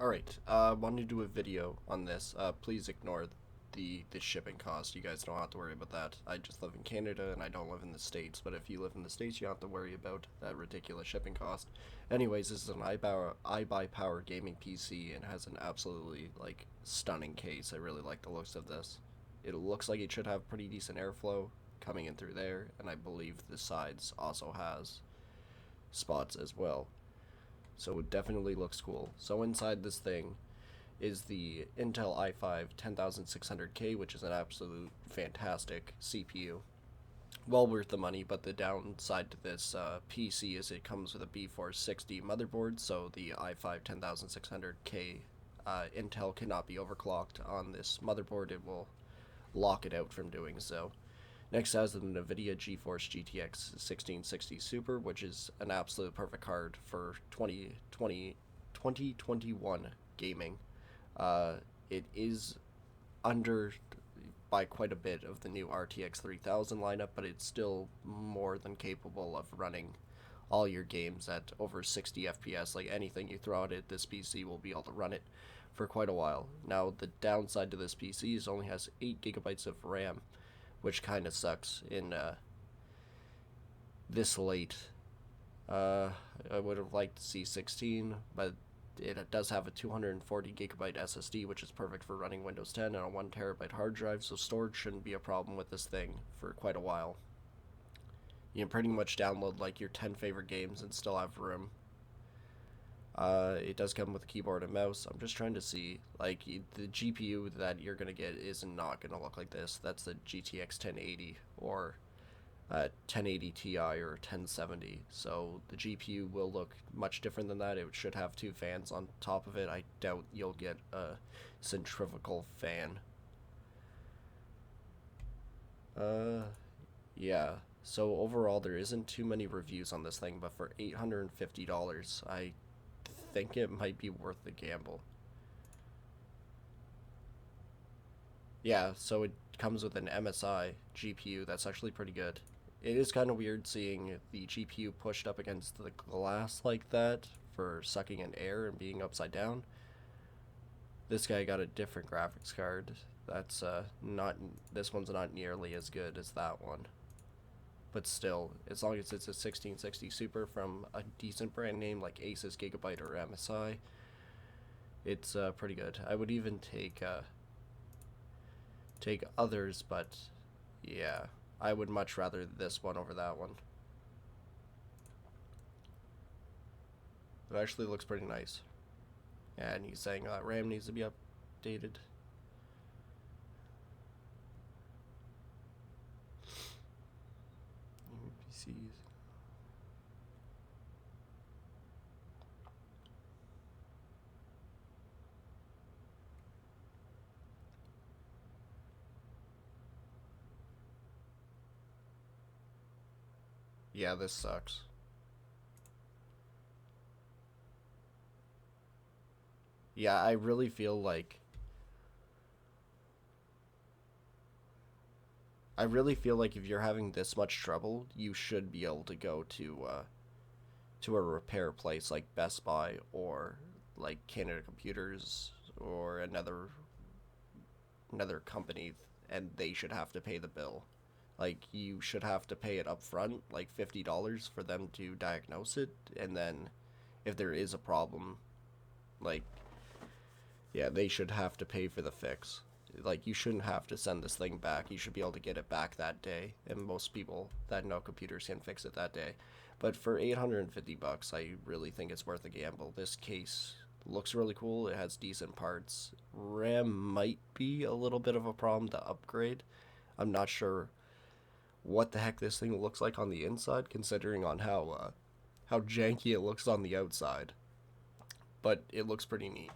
Alright, wanted to do a video on this. Please ignore the shipping cost. You guys don't have to worry about that. I just live in Canada and I don't live in the States, but if you live in the States, you have to worry about that ridiculous shipping cost. Anyways, this is an iBUYPOWER gaming PC and has an absolutely, like, stunning case. I really like the looks of this. It looks like it should have pretty decent airflow coming in through there, and I believe the sides also has spots as well. So it definitely looks cool. So inside this thing is the Intel i5-10600K, which is an absolute fantastic CPU. Well worth the money, but the downside to this PC is it comes with a B460 motherboard, so the i5-10600K Intel cannot be overclocked on this motherboard. It will lock it out from doing so. Next has the NVIDIA GeForce GTX 1660 Super, which is an absolute perfect card for 2021 gaming. It is under by quite a bit of the new RTX 3000 lineup, but it's still more than capable of running all your games at over 60 FPS. Like anything you throw at it, this PC will be able to run it for quite a while. Now, the downside to this PC is it only has 8 gigabytes of RAM, which kind of sucks in this late. I would have liked to see 16, but it does have a 240 gigabyte SSD, which is perfect for running Windows 10 and a 1 terabyte hard drive, so storage shouldn't be a problem with this thing for quite a while. You can pretty much download like your 10 favorite games and still have room. It does come with a keyboard and mouse. I'm just trying to see, like, the GPU that you're going to get is not going to look like this. That's the GTX 1080 or 1080 Ti or 1070. So the GPU will look much different than that. It should have 2 fans on top of it. I doubt you'll get a centrifugal fan. Yeah. So overall, there isn't too many reviews on this thing, but for $850, I think it might be worth the gamble. Yeah, so it comes with an MSI GPU that's actually pretty good. It is kind of weird seeing the GPU pushed up against the glass like that for sucking in air and being upside down. This guy got a different graphics card. That's not this one's not nearly as good as that one. But still, as long as it's a 1660 Super from a decent brand name like Asus, Gigabyte, or MSI, it's pretty good. I would even take others, but yeah, I would much rather this one over that one. It actually looks pretty nice. Yeah, and he's saying RAM needs to be updated. PCs. Yeah, this sucks. Yeah, I really feel like if you're having this much trouble, you should be able to go to a repair place like Best Buy or like Canada Computers or another company, and they should have to pay the bill. Like, you should have to pay it up front, like $50 for them to diagnose it, and then if there is a problem, like, yeah, they should have to pay for the fix. Like, you shouldn't have to send this thing back. You should be able to get it back that day, and most people that know computers can fix it that day. But for 850 bucks, I really think it's worth a gamble. This case looks really cool. It has decent parts. RAM might be a little bit of a problem to upgrade. I'm not sure what the heck this thing looks like on the inside, considering on how janky it looks on the outside. But it looks pretty neat.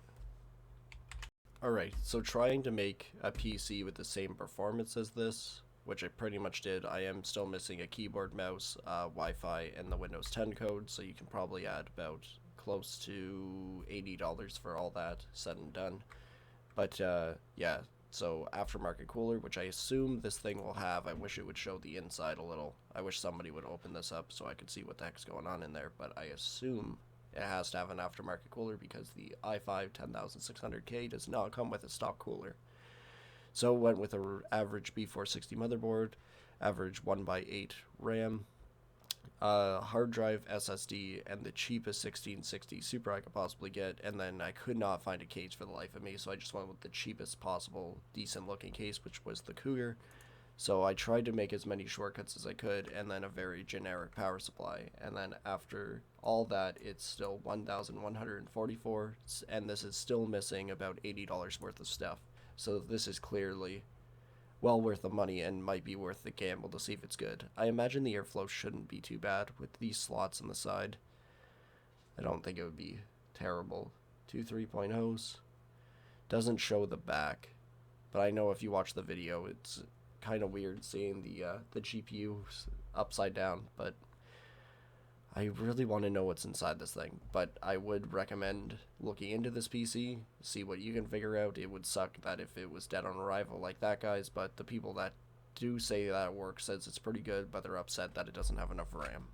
Alright, so trying to make a PC with the same performance as this, which I pretty much did. I am still missing a keyboard, mouse, Wi-Fi, and the Windows 10 code, so you can probably add about close to $80 for all that said and done. But yeah, so aftermarket cooler, which I assume this thing will have. I wish it would show the inside a little. I wish somebody would open this up so I could see what the heck's going on in there, but I assume it has to have an aftermarket cooler because the i5-10600K does not come with a stock cooler. So went with a average B460 motherboard, average 1x8 RAM, hard drive SSD, and the cheapest 1660 Super I could possibly get, and then I could not find a case for the life of me, so I just went with the cheapest possible decent looking case, which was the Cougar. So I tried to make as many shortcuts as I could, and then a very generic power supply, and then after all that, it's still $1,144, and this is still missing about $80 worth of stuff. So this is clearly well worth the money and might be worth the gamble to see if it's good. I imagine the airflow shouldn't be too bad with these slots on the side. I don't think it would be terrible. Two 3.0s. Doesn't show the back, but I know if you watch the video, it's kind of weird seeing the GPU upside down, but I really want to know what's inside this thing. But I would recommend looking into this PC, see what you can figure out. It would suck that if it was dead on arrival like that guy's, but the people that do say that works says it's pretty good, but they're upset that it doesn't have enough RAM.